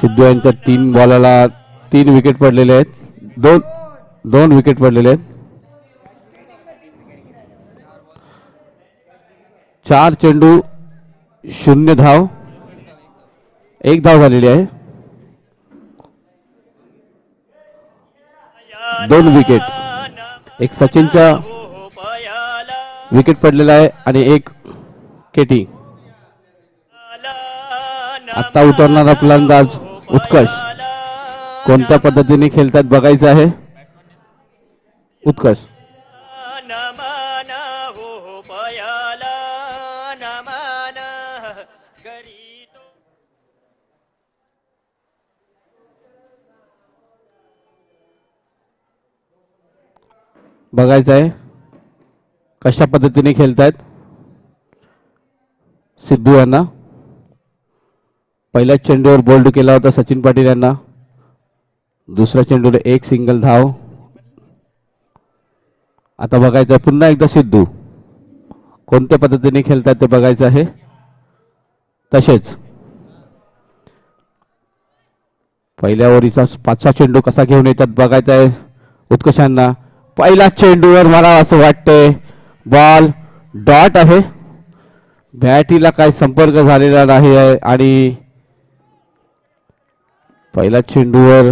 सिद्धू यांच्या 3 बॉलाला 3 विकेट पडलेले आहेत. दोन विकेट पडलेले आहेत. 4 चेंडू 0 धाव, 1 धाव झालेली आहे. 2 विकेट. एक सचिनचा विकेट पडलेला आहे आणि एक केटी. आता उतरणारा फलंदाज उत्कर्ष कोणत्या पद्धतीने खेळतात बघायचं आहे. उत्कर्ष बघायचं आहे कशा पद्धतीने खेळतायत सिद्धू यांना. पहिल्या चेंडूवर बोल्ड केला होता सचिन पाटील यांना. दुसऱ्या चेंडूवर 1 सिंगल धाव. आता बघायचं आहे पुन्हा एकदा सिद्धू कोणत्या पद्धतीने खेळतात ते बघायचं आहे. तसेच पहिल्या ओव्हरीचा 5वा चेंडू कसा घेऊन येतात बघायचा आहे उत्कर्षांना. पहिला चेंडूवर मला असं वाटतंय बॉल डॉट आहे. बॅटीला काही संपर्क झालेला नाही आहे आणि पहिला चेंडूवर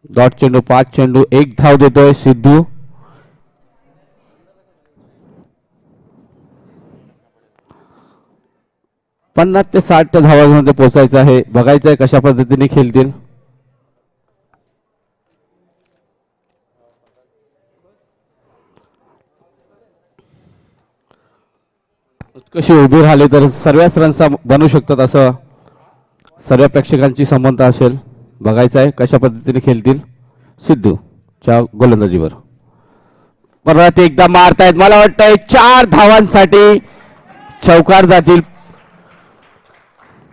डॉट चेंडू. 5 चेंडू 1 धाव देतोय सिद्धू. पन्नास ते 60 धावांमध्ये पोहोचायचं आहे. बघायचं आहे कशा पद्धतीने खेळतील. कशी उभी राहिले तर सर्वच रन्स बनवू शकतात असं सर्व प्रेक्षकांची समजता असेल. बघायचं आहे कशा पद्धतीने खेळतील सिद्धूच्या गोलंदाजीवर. परत एकदा मारतायत. मला वाटतंय 4 धावांसाठी चौकार जातील.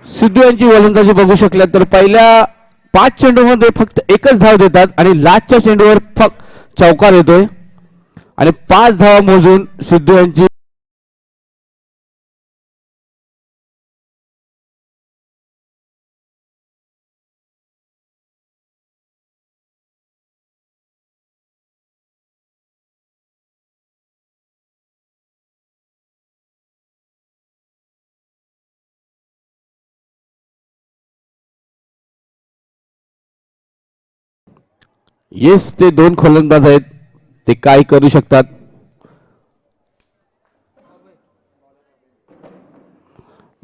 सिद्धू यांची गोलंदाजी बघू शकल्यात तर पहिल्या 5 चेंडूमध्ये फक्त 1च धाव देतात आणि लास्टच्या चेंडूवर फक्त चौकार येतोय आणि 5 धावा मोजून सिद्धू यांची येस ते 2 गोलंदाज आहेत. ते काय करू शकतात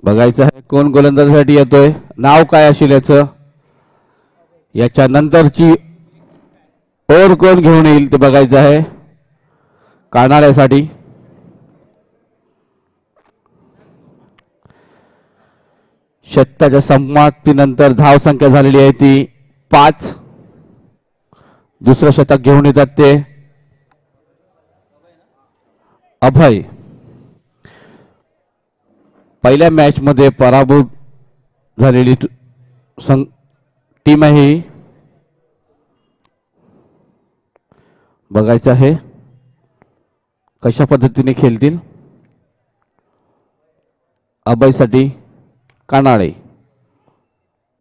बघायचं आहे. कोण गोलंदाजासाठी येतोय नाव काय असेल याचं. याच्या नंतरची ओव्हर कोण घेऊन येईल ते बघायचं आहे कानाड्यासाठी. षटकाच्या समाप्तीनंतर धाव संख्या झालेली आहे ती 5. दुसरं शतक घेऊन येतात ते अभय. पहिल्या मॅच मध्ये पराभूत झालेली टीम आहे. बघायचं आहे कशा पद्धतीने खेळतील. अभयसाठी कानाडे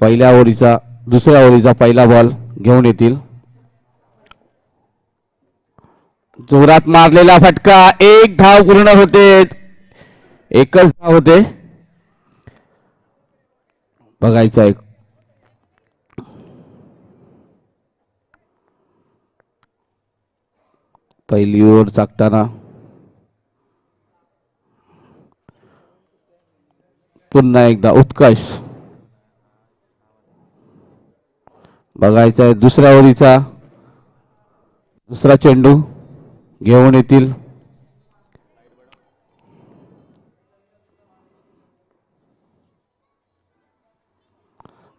पहिल्या ओव्हरीचा दुसऱ्या ओव्हरीचा पहिला बॉल घेऊन येतील. जोरात मारलेला फटका. 1 धाव पूर्ण होते. 1च धाव होते. बघायचं आहे पहिली ओव्हर टाकताना पुन्हा एकदा उत्कर्ष. बघायचं आहे दुसऱ्या ओव्हरीचा दुसरा चेंडू घेऊन येतील.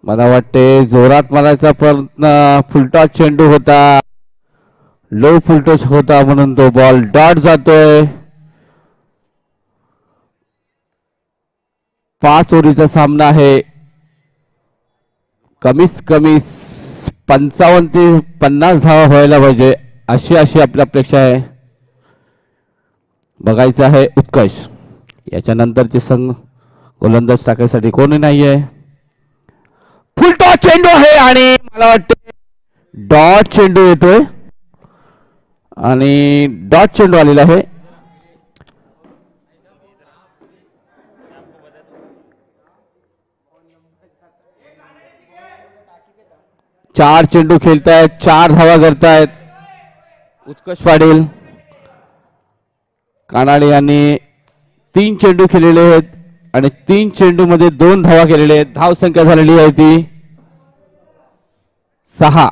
मला वाटते जोरात मारायचा प्रयत्न. फुलटॉस चेंडू होता. लो फुलटॉस होता म्हणून तो बॉल डॉट जातोय. 5 ओव्हरीचा सामना आहे. कमीत कमी 55 ते 50 धावा व्हायला पाहिजे अशी आपल्या अपेक्षा आहे. बघायचं आहे उत्कर्ष. याच्यानंतरचे संघ गोलंदाज टाकायसाठी कोणी नाहीये. फुल टॉस चेंडू आहे आणि मला वाटते डॉट चेंडू येतोय आणि डॉट चेंडू आलेला आहे. चार चेंडू खेळतायत, 4 धावा करतायत उत्कर्ष पाटील. कानाडे यांनी 3 चेंडू खेळलेले आहेत आणि 3 चेंडू मध्ये 2 धावा केलेल्या आहेत. धाव संख्या झालेली आहे ती 6.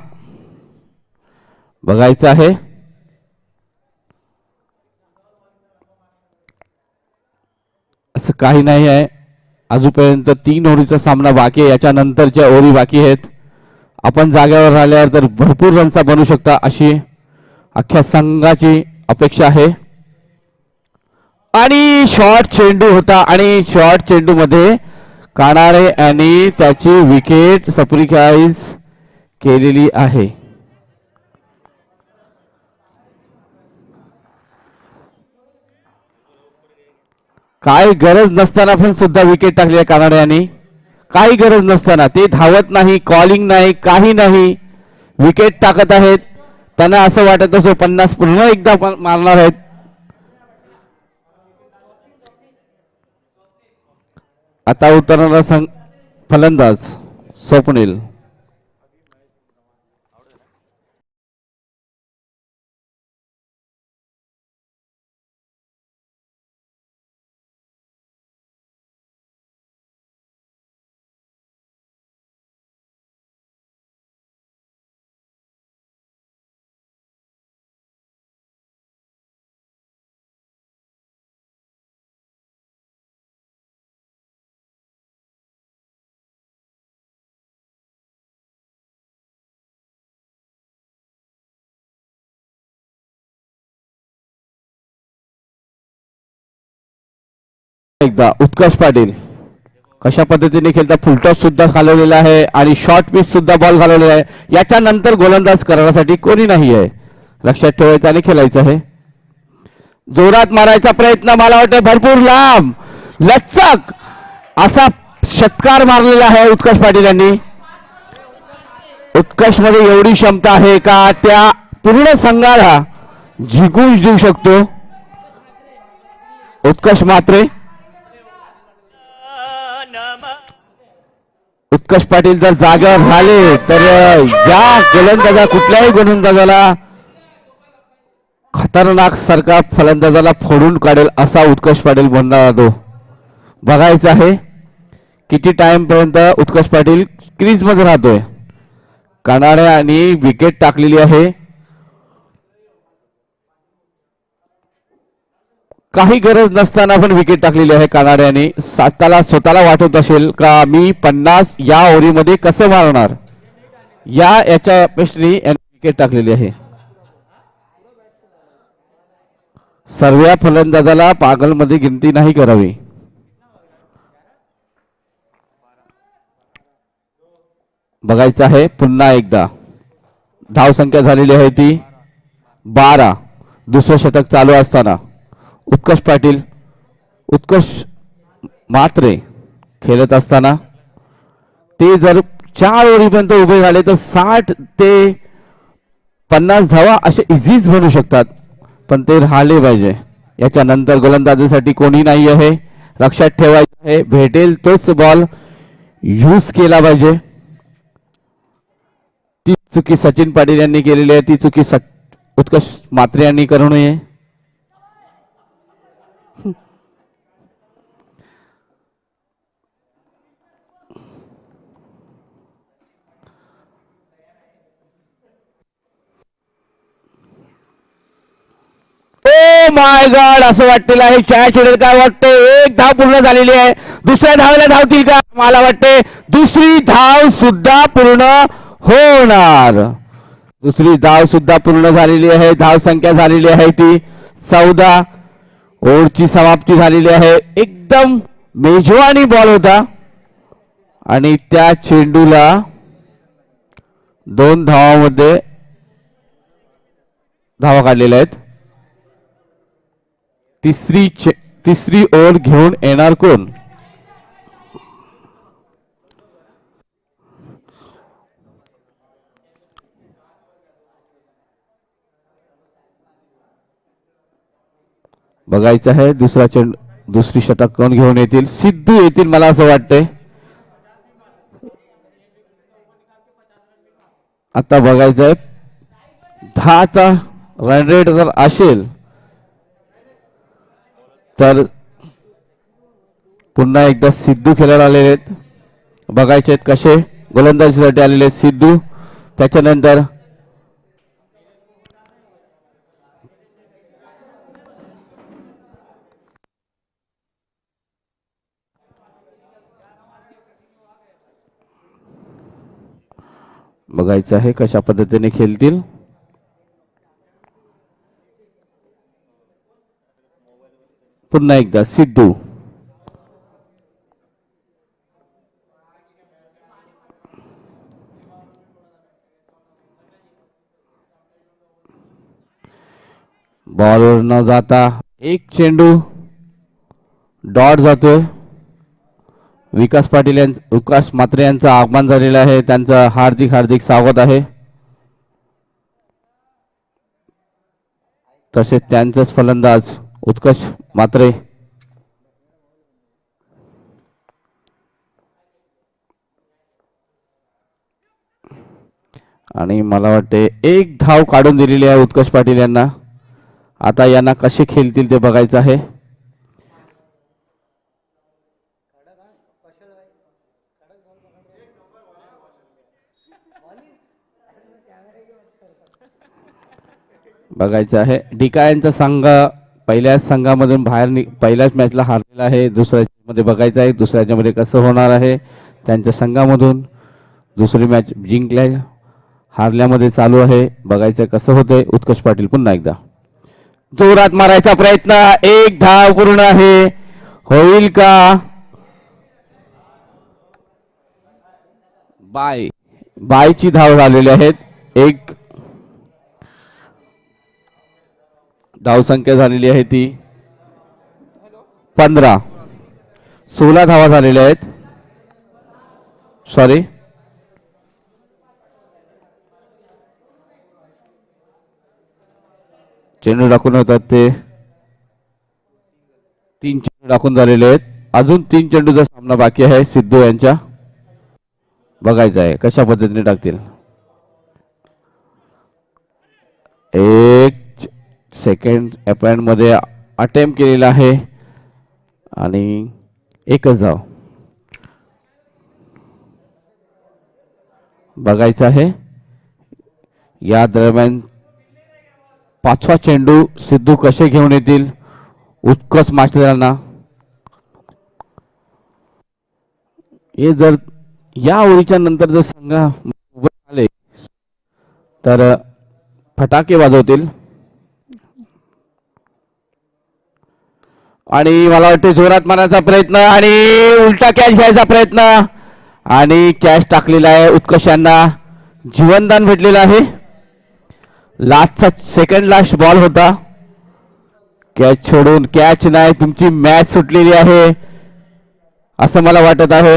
बघायचं आहे असं काही नाही आहे. अजूनपर्यंत 3 ओव्हरीचा सामना बाकी आहे. याच्या नंतरच्या ओव्हरी बाकी आहेत. आपण जागेवर राहिल्यावर तर भरपूर रनचा बनू शकता अशी अख्ख्या संघाची अपेक्षा आहे. आणि शॉर्ट चेंडू होता आणि शॉर्ट चेंडू मध्ये कानाडे यांनी त्याची विकेट सप्रिकाईज केलेली आहे. काही गरज नसताना पण सुद्धा विकेट टाकली आहे कानाडे यांनी. काही गरज नसताना ते धावत नाही, कॉलिंग नाही, काही नाही, विकेट टाकत आहेत. त्यांना असं वाटत असो 50 पुन्हा एकदा मारणार आहेत. आता उतरणारा फलंदाज स्वप्नील. एकदा उत्कर्ष पाटील कशा पद्धतीने खेळता. फुलटॉस सुद्धा घालवलेला आहे आणि शॉर्ट पिच सुद्धा बॉल घालवलेला आहे. याच्या नंतर गोलंदाज करण्यासाठी कोणी नाही आहे. लक्षात ठेवायचं आणि खेळायचं आहे. जोरात मारायचा प्रयत्न, मला वाटतं भरपूर लांब लचक असा षटकार मारलेला आहे उत्कर्ष पाटील यांनी. उत्कर्ष मध्ये एवढी क्षमता आहे का त्या पूर्ण संघाला जिंकून देऊ शकतो उत्कर्ष मात्रे. उत्कर्ष पाटील जर जागेवर राहिले तर या गोलंदाजा कुठल्याही गोलंदाजाला खतरनाक सारखा फलंदाजाला फोडून काढेल असा उत्कर्ष पाटील म्हणणार तो. बघायचं आहे किती टाइम पर्यंत उत्कर्ष पाटील क्रीज मध्ये राहतोय. कानाडे आणि विकेट टाकलेली आहे. काही गरज नसताना पण विकेट टाकलेली आहे कानाडे यांनी. स्वतःला वाटत असेल का मी 50 या ओव्हरीमध्ये कसं मारणार, याच्या अपेक्षेने विकेट टाकलेली आहे. सर्व फलंदाजाला पागल मध्ये गिनती नाही करावी. बघायचं आहे पुन्हा एकदा. धाव संख्या झालेली आहे ती 12. दुसरं शतक चालू असताना उत्कर्ष पाटील, उत्कर्ष मात्रे खेळत असताना ते जर 4 ओव्हरीपर्यंत उभे झाले तर 60 ते 50 धावा असे इझीच बनू शकतात, पण ते राहिले पाहिजे. याच्या नंतर गोलंदाजीसाठी कोणी नाही आहे. लक्षात ठेवायचं आहे भेटेल तोच बॉल यूज केला पाहिजे. ती चुकी सचिन पाटील यांनी केलेली आहे, ती चुकी उत्कर्ष मात्रे यांनी करू नये. ओ माय गॉड असं वाटलेलं आहे. चॅच उडेल काय वाटते. एक धाव पूर्ण झालेली आहे. दुसऱ्या धावेला धावतील का, मला वाटते दुसरी धाव सुद्धा पूर्ण होणार. दुसरी धाव सुद्धा पूर्ण झालेली आहे. धाव संख्या झालेली आहे ती 14. ओव्हरची समाप्ती झालेली आहे. एकदम मेजवानी बॉल होता आणि त्या चेंडूला 2 धावांमध्ये धावा काढलेल्या आहेत. तिसरी ओव्हर घेऊन येणार कोण. बघायचं आहे दुसरी षटक कोण घेऊन येतील. सिद्धू येतील मला असं वाटतंय. आता बघायचं आहे 10चा रन रेट जर असेल तर पुन्हा एकदा सिद्धू खेळायला आलेले आहेत. बघायचे आहेत कसे गोलंदाजीसाठी आलेले आहेत सिद्धू. त्याच्यानंतर बघायचं आहे कशा पद्धतीने खेळतील. पुन्हा एकदा सिद्धू. बॉलवर न जाता एक चेंडू डॉट जातोय. विकास म्हात्रे यांचं आगमन झालेलं आहे. त्यांचं हार्दिक हार्दिक स्वागत आहे. तसेच त्यांचंच फलंदाज उत्कर्ष म्हात्रे. आणि मला वाटते एक धाव काढून दिलेली आहे उत्कर्ष पाटील यांना. आता यांना कसे खेळतील ते बघायचं आहे. बघायचं आहे डिका यांचा संघ पहिल्याच संघामधून पहिल्याच मॅचला हारलेला आहे. दुसऱ्या मध्ये बघायचं आहे दुसऱ्याच्या मध्ये कसं होणार आहे. त्यांच्या संघामधून दुसरी मॅच जिंकल्या हारल्यामध्ये चालू आहे. बघायचं कसं होतंय. उत्कर्ष पाटील पुन्हा एकदा जोरात मारायचा प्रयत्न. एक धाव पूर्ण आहे. होईल का. बायची धाव झालेली आहेत. एक धावसंख्या झालेली आहे ती 15. 16 धावा झालेल्या आहेत. सॉरी चेंडू टाकून होतात ते 3 चेंडू टाकून झालेले आहेत. अजून 3 चेंडूचा सामना बाकी आहे सिद्धू यांच्या. बघायचं आहे कशा पद्धतीने टाकतील. एक सेकंड अपॅन्ड मध्ये अटेम्प्ट केलेला आहे आणि एकच धाव. बघायचं आहे या दरम्यान 5वा चेंडू सिद्धू कसे घेऊन येतील उत्कर्ष मास्टरांना. हे जर या ओळीच्या नंतर जर संघ आले तर फटाके वाजवतील. आणि मला वाटते जोरात मारण्याचा प्रयत्न आणि उलटा कॅच घ्यायचा प्रयत्न आणि कॅच टाकलेला आहे. उत्कर्ष यांना जीवनदान भेटलेलं आहे. लास्टचा सेकंड लास्ट बॉल होता. कॅच सोडून कॅच नाही तुमची मॅच सुटलेली आहे असं मला वाटत आहे.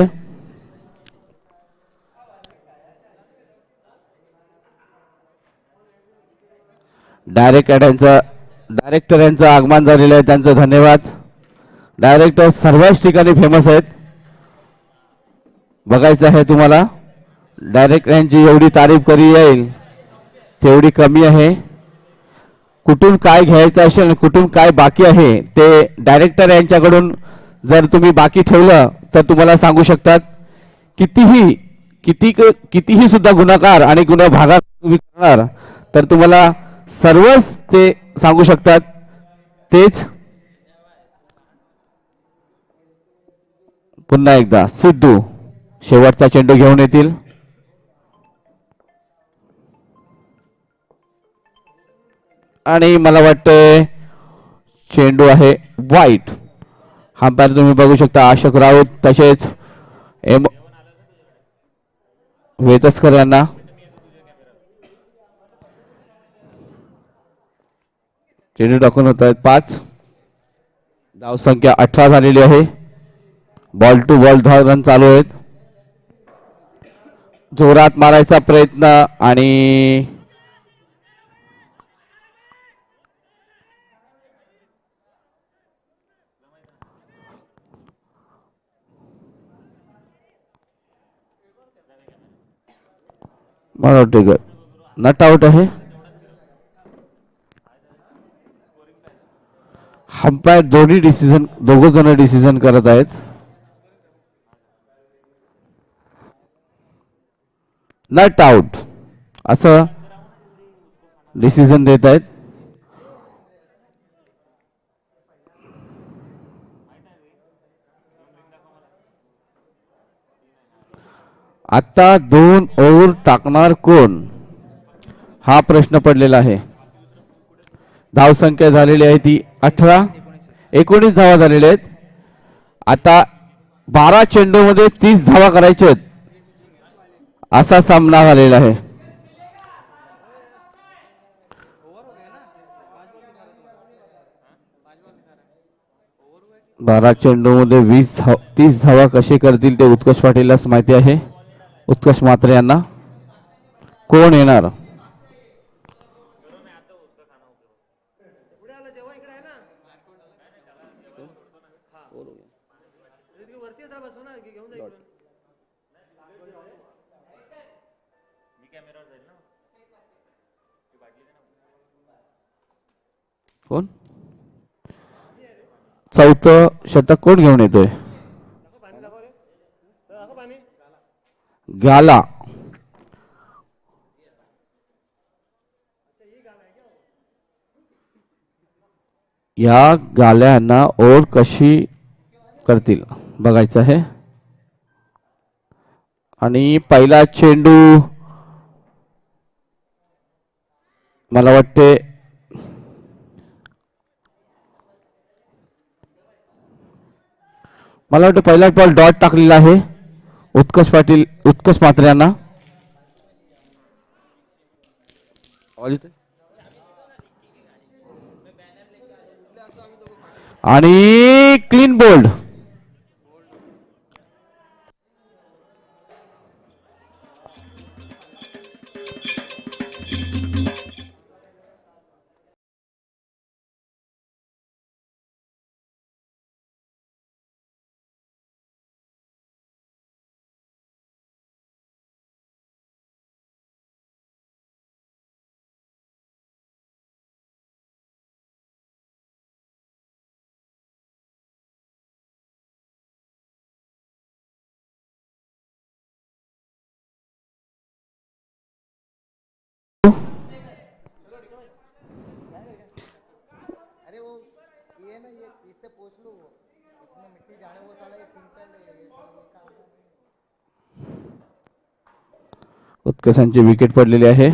डायरेक्टर यांचं आगमन झालेलं आहे. त्यांचं धन्यवाद. डायरेक्टर सर्वच ठिकाणी फेमस आहेत. बघायचं आहे तुम्हाला डायरेक्टर यांची एवढी तारीफ करी येईल तेवढी कमी आहे. कुठून काय घ्यायचं असेल कुठून काय बाकी आहे ते डायरेक्टर यांच्याकडून जर तुम्ही बाकी ठेवलं तर तुम्हाला सांगू शकतात. कितीही सुद्धा गुणाकार आणि गुन्हा भागाकार तुम्ही करणार तर तुम्हाला सर्वच ते सांगू शकतात. तेच पुन्हा एकदा सिद्धू शेवटचा चेंडू घेऊन येतील. आणि मला वाटतं चेंडू आहे वाईट. अंपायर तुम्ही बघू शकता अशोक राऊत तसेच वेतस्कर यांना. चेंडू टाकून होत आहेत 5. धावसंख्या 18 झालेली आहे. बॉल टू बॉल रन चालू आहेत. जोरात मारायचा प्रयत्न आणि मला वाटतं नट आउट आहे. अंपायर दोघं जण डिसिजन करत आहेत. नट आउट असं डिसिजन देत आहेत. आता 2 ओव्हर टाकणार कोण हा प्रश्न पडलेला आहे. धावसंख्या झालेली आहे ती 18. 19 धावा झालेल्या आहेत. आता 12 चेंडूमध्ये 30 धावा करायच्या आहेत असा सामना झालेला आहे. 12 चेंडूमध्ये 30 धावा कसे करतील ते उत्कर्ष पाटीललाच माहिती आहे. उत्कर्ष म्हात्रे यांना कोण येणार. कोण चौथं षटक कोण घेऊन येतोय. गाला या गाल्यांना ओढ कशी करतील बघायचं आहे. आणि पहिला चेंडू मला वाटते पहिला बॉल डॉट टाकलेला आहे उत्कर्ष म्हात्रे यांना. आणि क्लीन बोल्ड. उत्कर्षांची विकेट पडलेली आहे.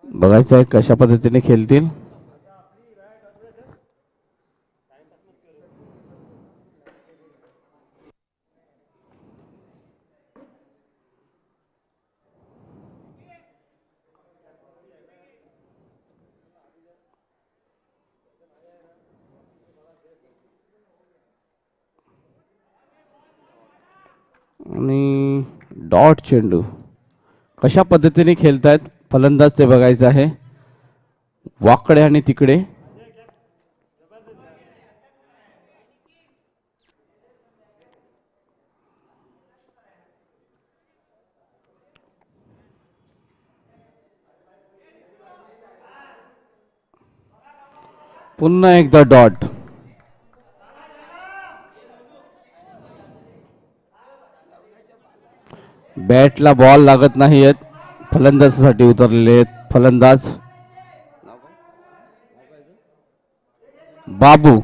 बघायचं आहे कशा पद्धतीने खेळतील. आणि डॉट चेंडू कशा पद्धतीने खेळतायत फलंदाज ते बघायचं आहे. वाकडे आणि तिकडे पुन्हा एकदा डॉट. बॅटला बॉल लागत नाही आहेत. फलंदाजासाठी उतरलेले आहेत फलंदाज बाबू.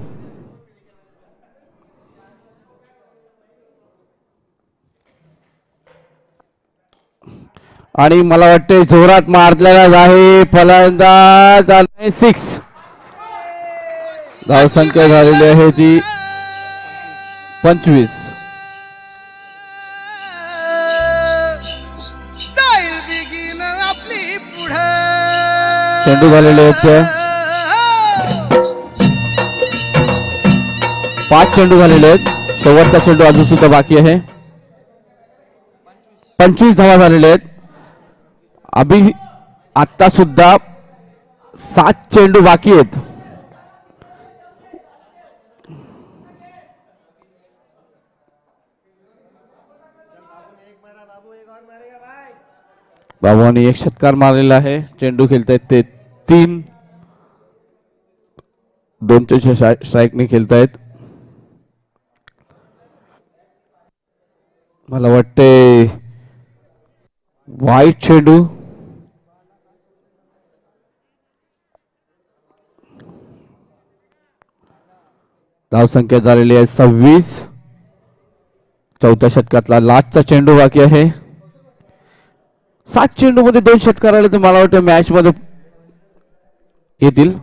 आणि मला वाटते जोरात मारलेला आहे फलंदाज. 6 धावसंख्या झालेली आहे ती 25. चेंडू झालेले आहेत 5 चेंडू झालेले आहेत. शेवटचा चेंडू अजून सुद्धा बाकी आहे. 25 धावा झालेले आहेत. अभि आता सुद्धा 7 चेंडू बाकी आहेत. बाबूंनी एक षटकार मारलेला आहे. चेंडू खेळतायत ते 3 2च्या स्ट्राईकने खेळतायत. मला वाटते वाईट चेंडू. धावसंख्या झालेली आहे 26. चौथ्या षटकातला लास्टचा चेंडू बाकी आहे. 7 चेंडू मध्ये 2 षटकार आले तर मला वाटतं मॅच मध्ये येतील.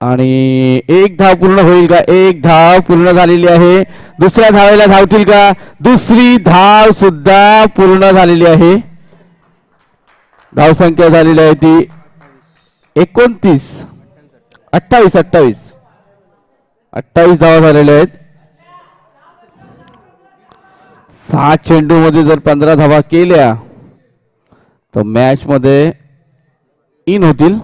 आणि एक धाव पूर्ण होईल का? एक धाव पूर्ण झालेली आहे. दुसऱ्या धावेला धावतील का? दुसरी धाव सुद्धा पूर्ण झालेली आहे. धावसंख्या झालेली आहे ती 29. 28 धावा झालेल्या आहेत. 6 चेंडू मध्ये जर 15 धावा केल्या तर मॅच मध्ये इन होतील.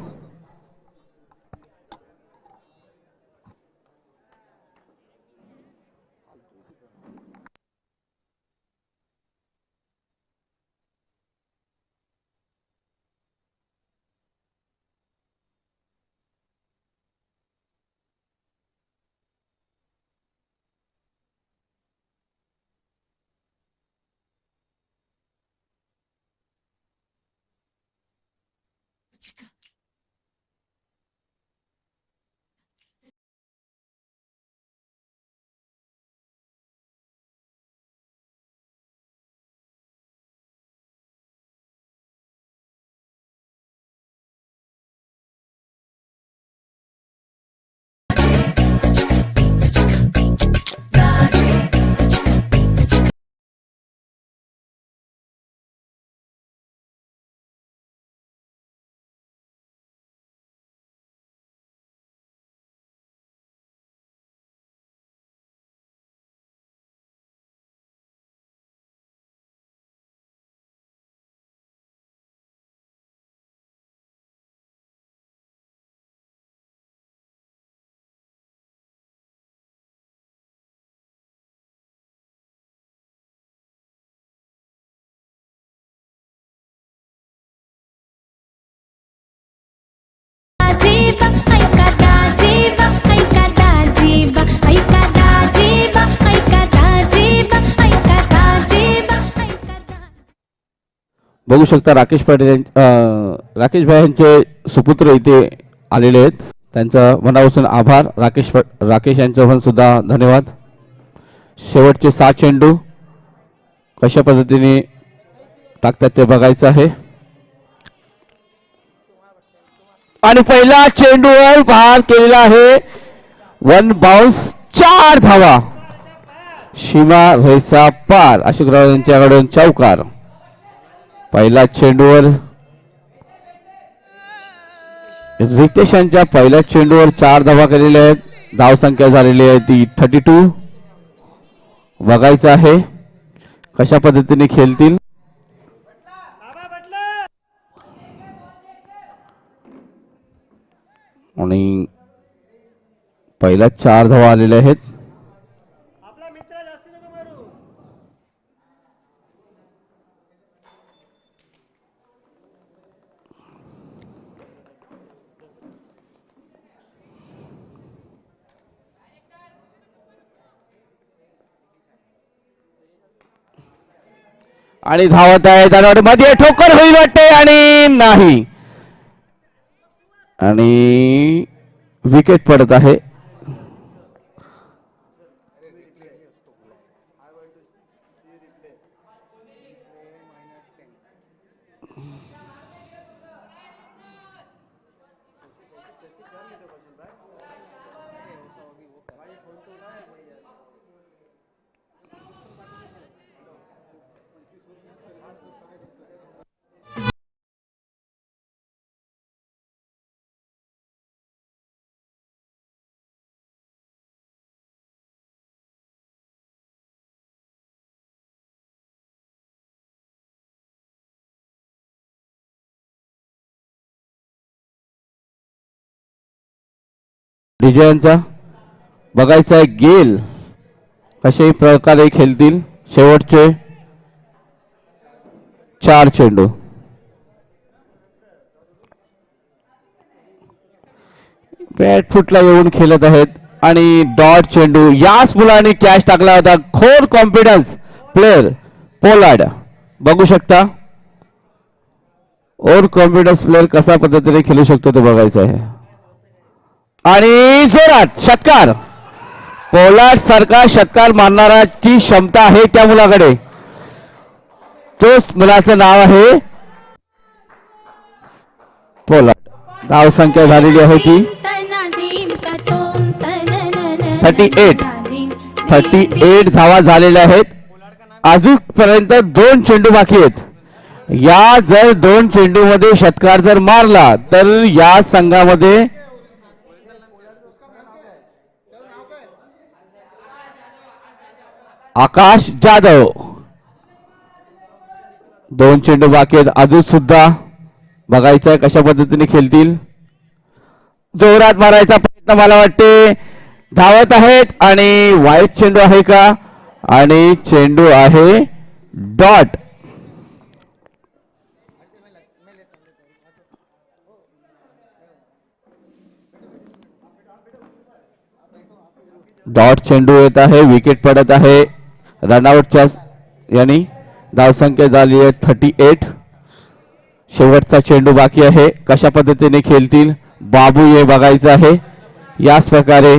बघू शकता राकेश पाटील राकेश भाई यांचे सुपुत्र इथे आलेले आहेत. त्यांचा मनापासून आभार. राकेश यांचं पण सुद्धा धन्यवाद. शेवटचे 6 चेंडू कशा पद्धतीने टाकतात ते बघायचं आहे. आणि पहिला चेंडूवर भार केलेला आहे. 1 बाउन्स 4 धावा. सीमा रैसा पार. अशोकराव यांच्याकडून चौकार. पहिला चेंडूवर रितेश यांच्या पहिल्या चेंडूवर 4 धावा केलेल्या आहेत. धावसंख्या झालेली आहे ती 32. बघायचं आहे कशा पद्धतीने खेळतील. आणि पहिल्या 4 धावा आलेल्या आहेत. आणि धावत आहे मध्ये ठोकर होईल वाटते आणि नाही. आणि विकेट पडत आहे. विजयांचा बघायचा आहे गेल कशाही प्रकारे खेळतील शेवटचे 4 चेंडू. बॅट फुटला येऊन खेळत आहेत आणि डॉट चेंडू याच मुलाने कॅच टाकला होता. खोर कॉन्फिडन्स प्लेअर पोलार्ड बघू शकता. ओव्हर कॉन्फिडन्स प्लेअर कसा पद्धतीने खेळू शकतो ते बघायचं आहे. आणि जोरात षटकार. पोलार्ड सारखा षटकार मारणाराची क्षमता आहे त्या मुलाकडे. तोच मुलाचं नाव आहे पोलार्ड. धाव संख्या झालेली आहे ती 38 धावा झालेल्या आहेत. अजूनपर्यंत 2 चेंडू बाकी आहेत. या जर 2 चेंडू मध्ये षटकार जर मारला तर या संघामध्ये आकाश जाधव 2 चेंडू बाकी आहेत अजून सुद्धा. बघायचं आहे कशा पद्धतीने खेळतील. जोरात मारायचा प्रयत्न मला वाटते. धावत आहेत आणि वाईट चेंडू आहे का आणि चेंडू आहे डॉट. डॉट चेंडू येत आहे. विकेट पडत आहे. रनआउटच्या यानी धावसंख्या झाली आहे 38. शेवटचा चेंडू बाकी आहे. कशा पद्धतीने खेळतील बाबू हे बघायचं आहे. याच प्रकारे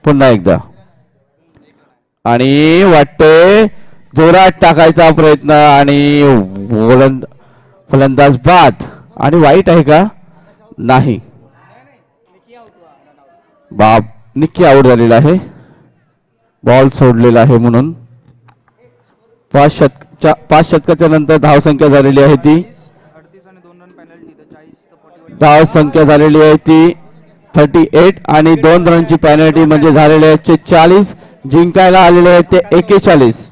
पुन्हा एकदा आणि वाटते जोरात टाकायचा प्रयत्न आणि फलंदाज बाद आणि वाईट आहे का नाही. बाब निक्की आउट झालेला आहे. बॉल सोडलेला आहे म्हणून 5 षटकाच्या नंतर धावसंख्या झालेली आहे ती. धावसंख्या झालेली आहे ती 38 आणि 2 रनची पॅनल्टी म्हणजे झालेले आहेत 40. जिंकायला आलेले आहेत ते 41.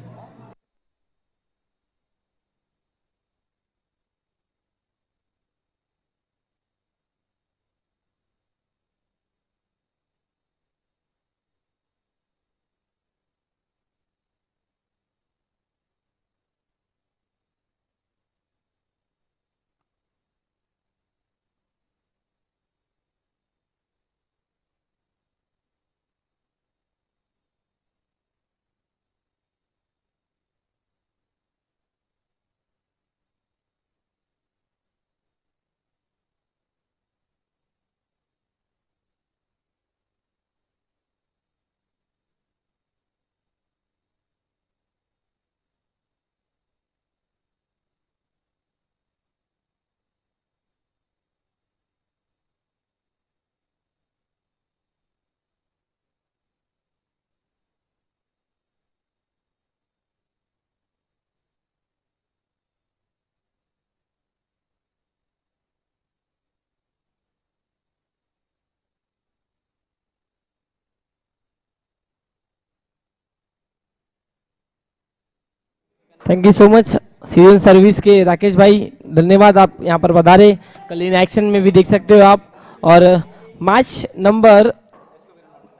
Thank you so much season service के राकेश भाई, धन्यवाद आप यहाँ पर पधारे। कल इन एक्शन में भी देख सकते हो आप। और मैच नंबर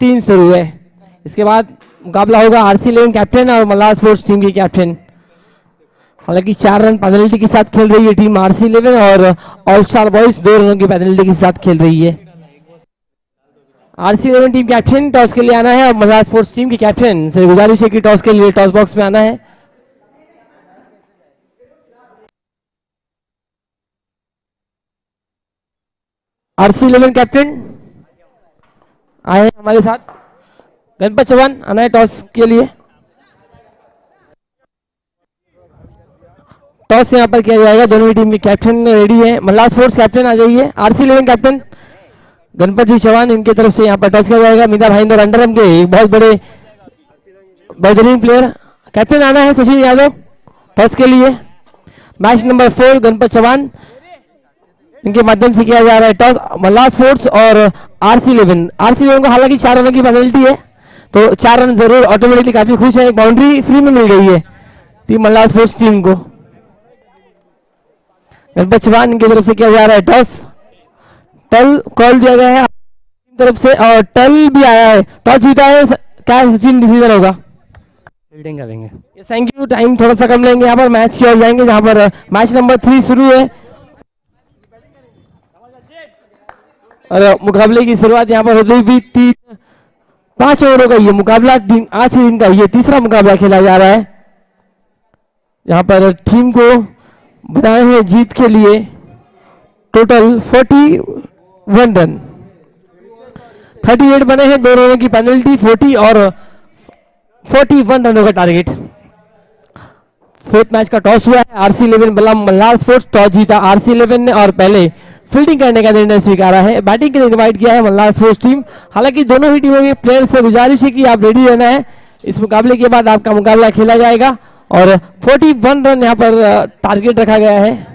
3 शुरू है। इसके बाद मुकाबला होगा RC11 कैप्टन और मल्लाह स्पोर्ट्स टीम की कैप्टन। हालांकि 4 रन पेनल्टी के साथ खेल रही है टीम RC11 और ऑल स्टार बॉयज 2 रनों की पेनल्टी के साथ खेल रही है। RC11 टीम कैप्टन टॉस के लिए आना है और मल्लाह स्पोर्ट्स टीम की कैप्टन से गुजारिश है कि टॉस के लिए टॉस बॉक्स में आना है। RC11 कैप्टन आए हैं हमारे साथ। गणपत चौहान आना है टॉस के लिए। टॉस यहां पर किया जाएगा। दोनों ही टीम के कैप्टन रेडी है। मल्लाह स्पोर्ट्स कैप्टन आ जाइए। RC11 कैप्टन गणपत जी चौहान, इनकी तरफ से यहां पर टॉस किया जाएगा। मीदा भाईंदर अंडरम के एक बहुत बड़े बेहतरीन प्लेयर कैप्टन आना है सचिन यादव टॉस के लिए। मैच नंबर 4 गणपत चौहान इनके माध्यम से किया जा रहा है टॉस। मल्लाह स्पोर्ट्स और RC11 को हालांकि 4 रनों की पेनल्टी है, तो 4 रन जरूर ऑटोमेटिकली काफी खुश है। एक बाउंड्री फ्री में मिल गई है टीम मल्लाह स्पोर्ट्स टीम को। गणपत चौहान इनकी तरफ से किया जा रहा है टॉस। टल कॉल दिया गया है तरफ से और टल भी आया है, टॉस जीता है। क्या सचिन डिसीजन होगा? फील्डिंग करेंगे। Thank you. टाइम थोड़ा सा कम लेंगे यहाँ पर, मैच की ओर जाएंगे जहाँ पर मैच नंबर 3 शुरू है और मुकाबले की शुरुआत यहाँ पर होती हुई 5 ओवरों का ये मुकाबला, आज के दिन का ये तीसरा मुकाबला खेला जा रहा है जहाँ पर टीम को बनाए हैं जीत के लिए टोटल 41 रन, 38 बने हैं, 2 रनों की पेनल्टी, 40 और 41 रनों का टारगेट। फोर्थ मैच का टॉस हुआ है, आरसी 11 मल्हार स्पोर्ट्स टॉस जीता आरसी 11 ने और पहले फील्डिंग करने का निर्णय स्वीकारा है। बैटिंग के लिए इनवाइट किया है मल्हार स्पोर्ट्स टीम। हालांकि दोनों ही टीमों के प्लेयर से गुजारिश है कि आप रेडी रहना है, इस मुकाबले के बाद आपका मुकाबला खेला जाएगा और 41 रन यहाँ पर टारगेट रखा गया है।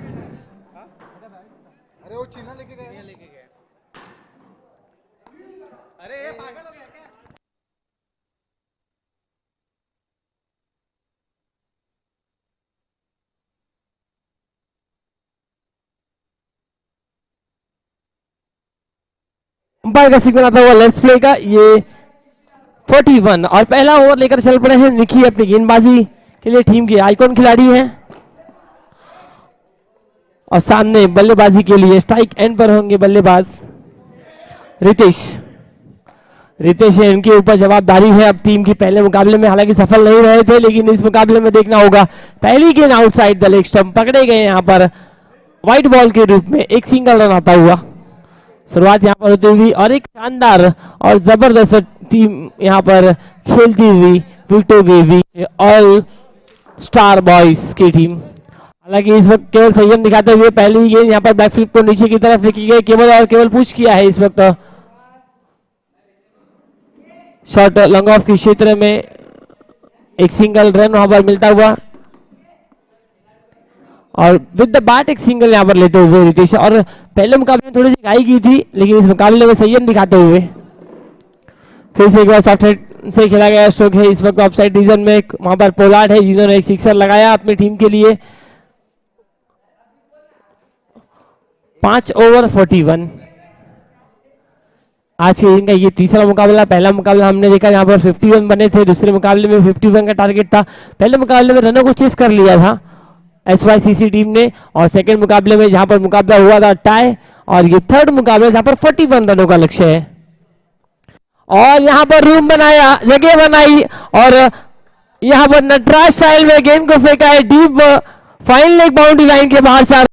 अंपायर का सिग्नल आता हुआ लेट्स प्ले का, ये 41 और पहला ओवर लेकर चल पड़े हैं निकी अपनी गेंदबाजी के लिए, टीम के आइकॉन खिलाड़ी हैं और सामने बल्लेबाजी के लिए स्ट्राइक एंड पर होंगे बल्लेबाज रितेश। रितेश है, इनके ऊपर जवाबदारी है अब टीम की। पहले मुकाबले में हालांकि सफल नहीं रहे थे, लेकिन इस मुकाबले में देखना होगा। पहली गेंद आउटसाइड द लेग स्टंप पकड़े गए यहाँ पर व्हाइट बॉल के रूप में, एक सिंगल रन आता हुआ। शुरुआत यहाँ पर होती हुई और एक शानदार और जबरदस्त टीम यहाँ पर खेलती हुई विकेटों के बीच ऑल स्टार बॉयज की टीम। हालांकि इस वक्त केवल संयम दिखाते हुए पहली गेंद यहाँ पर बैकफ्लिप को नीचे की तरफ लेके गए, केवल और केवल पुश किया है इस वक्त। शॉट लॉन्ग ऑफ के क्षेत्र में एक सिंगल रन वहां पर मिलता हुआ और विद द बैट एक सिंगल यहां पर लेते हुए रितेश। और पहले मुकाबले में थोड़ी सी घाई की थी, लेकिन इस मुकाबले में संयम दिखाते हुए फिर से एक बार सॉफ्ट हेड से खेला गया स्ट्रोक है इस वक्त ऑफसाइड रीजन में। वहां पर पोलार्ड है जिन्होंने एक सिक्सर लगाया अपनी टीम के लिए। 5 ओवर 41 आज के दिन का ये तीसरा मुकाबला। पहला मुकाबला हमने देखा यहाँ पर 51 बने थे, दूसरे मुकाबले में 51 का टारगेट था। पहले मुकाबले में रनों को चेस कर लिया था एसवाईसीसी टीम ने और सेकंड मुकाबले में जहां पर मुकाबला हुआ था टाई, और ये थर्ड मुकाबला जहां पर 41 रनों का लक्ष्य है। और यहां पर रूम बनाया, जगह बनाई और यहां पर नटराज स्टाइल में गेंद को फेंका है deep fine leg boundary line के बाहर से।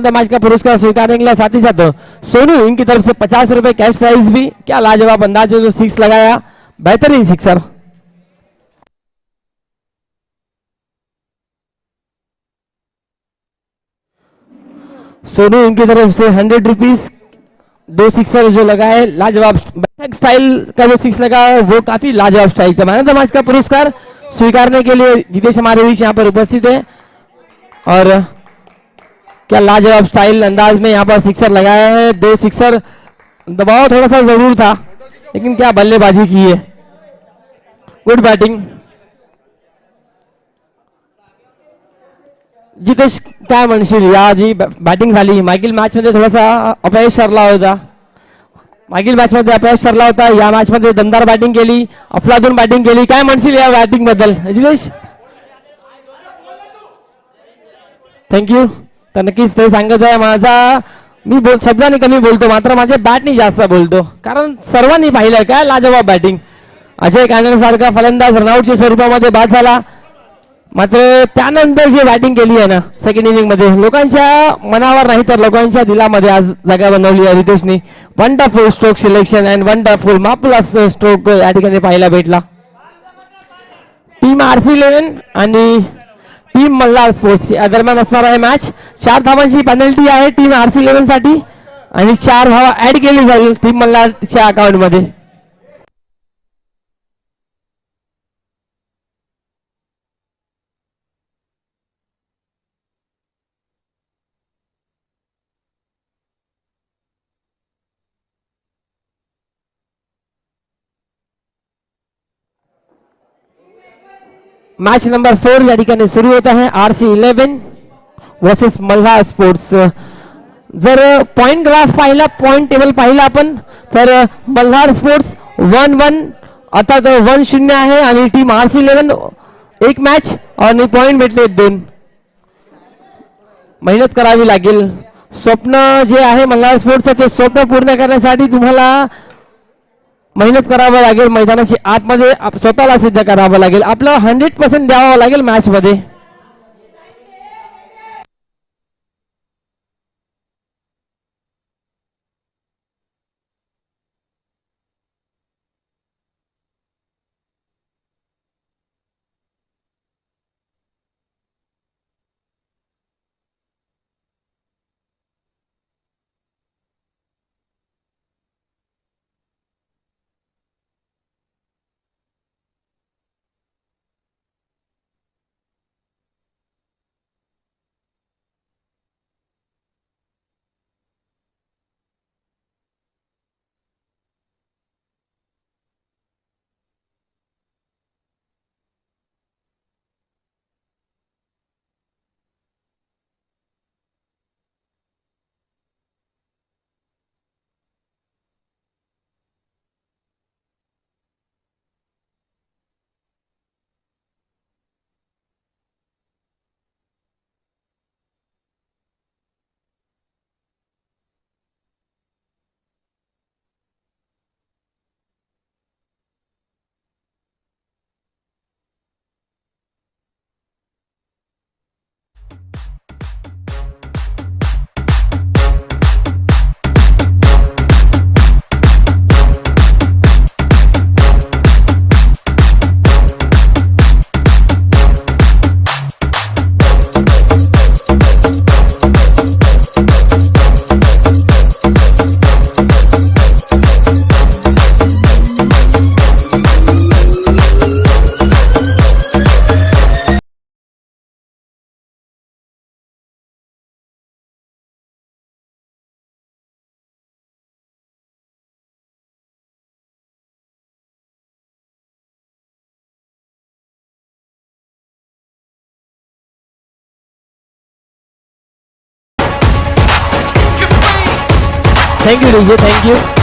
मैन ऑफ द मैच का पुरस्कार स्वीकारने के लिए साथ ही साथ सोनू इनकी तरफ से 50 रुपए कैश प्राइज भी। क्या लाजवाब अंदाज में जो सिक्स लगाया, बेहतरीन सिक्सर। सोनू इनकी तरफ से 100 रुपीज, 2 सिक्सर जो लगाए, लाजवाब बैठक स्टाइल का जो सिक्स लगा वो काफी लाजवाब स्टाइल था। मैन ऑफ द मैच का पुरस्कार स्वीकारने के लिए जितेश हमारे बीच यहाँ पर उपस्थित है और क्या लाजवाब स्टाइल अंदाज में यहाँ पर सिक्सर लगाया है। 2 सिक्सर, दबाव थोड़ा सा जरूर था लेकिन क्या बल्लेबाजी की है, गुड बैटिंग। जितेश काय म्हणशील या जी बॅटिंग झाली, मागील मॅच मध्ये थोडासा अपयश ठरला होता, मागील मॅच मध्ये अपयश ठरला होता, या मॅच मध्ये दमदार बॅटिंग केली, अफलातून बॅटिंग केली, काय म्हणशील या बॅटिंग बद्दल जितेश? थँक्यू. तर नक्कीच ते सांगत आहे माझा मी शब्दाने कमी बोलतो मात्र माझ्या बॅटनी जास्त बोलतो, कारण सर्वांनी पाहिलं काय लाजवाब बॅटिंग. अजय कांगणे सारखा फलंदाज रनआउटच्या स्वरूपामध्ये बाद झाला, मात्र त्यानंतर जी बॅटिंग केली आहे ना सेकंड इनिंग मध्ये, लोकांच्या मनावर नाही तर लोकांच्या दिलामध्ये आज जागा बनवली आहे रितेशनी. Wonderful stroke selection and wonderful मापुलास स्ट्रोक या ठिकाणी पाहायला भेटला. टीम RC11 आणि टीम मल्हार स्पोर्ट्स या दरम्यान असणार आहे मॅच. 4 धावांची पेनल्टी आहे टीम RC11 साठी आणि 4 धावा ऍड केली जाईल टीम मल्हारच्या अकाउंट मध्ये. मैच नंबर 4 या ठिकाणी सुरू होता है. RC11 versus Malhar sports. जर पॉइंट ग्राफ पाहिला, पॉइंट टेबल पाहिला आपण तर मल्हार स्पोर्ट्स 1-1 अर्थात 1-0 आहे आणि टीम RC11 एक मॅच आणि पॉइंट भेटले 2. मेहनत करावी लागेल. स्वप्न जे आहे मल्हार स्पोर्ट्सचं ते स्वप्न पूर्ण करण्यासाठी तुम्हाला मेहनत करावं लागेल, मैदानाची आतमध्ये स्वतःला सिद्ध करावं लागेल, आपलं 100% द्यावं लागेल मॅच मध्ये. Thank you DJ, thank you.